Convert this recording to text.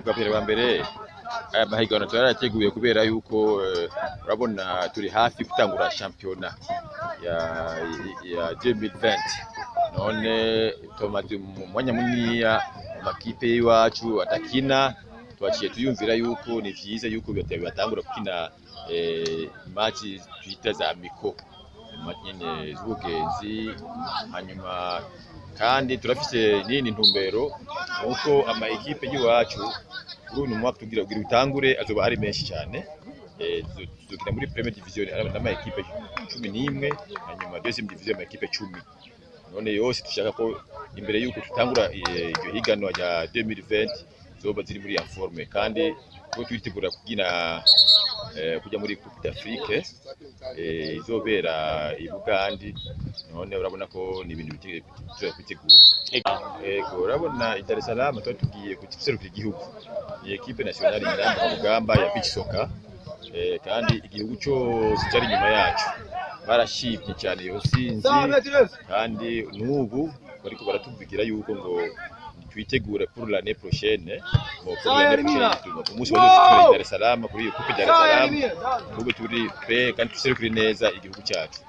Ubwa mbere aya mahiganwa twarateguye kubera yuko urabona turi hafi gutangura shampiyona ya 2020 none tumaze mu mwanya munini amakipe y'iwacu atakina twaciye tuyumvira yuko ni vyiza yuko batangura gukina match twita za miko nyine z'ubugenzi hanyuma kandi turafise nini ntumbero nuko ama equipe y'iwacu kuri uyu mwaka tugira bitangure azoba ari menshi cyane tuzokina muri Premier Division n'ama equipe 11 hanyuma deuxième division ama equipe 10 none yose dushaka ko imbere yuko tutangura iryo higanwa rya 2020 zoba ziri muri ya forme kandi ko twitegura kujya muri Coupe d'Afrique izobera i Buganda none urabona ko ni ibintu bitegura urabona i Dar es Salaam tugiye kuserukira igihugu ni equipe nationale y'indamba Rugamba ya beach soccer kandi igihugu cyose cyari nyuma yacu barashimye cyane yo sinzi kandi n'ubu bariko baratuvugira yuko ngo twitegura pour l'année prochaine umunsi wa Dar es Salaam kuri iyo Coupe Dar es Salaam tube turi pe kandi tuserukire neza igihugu cyacu.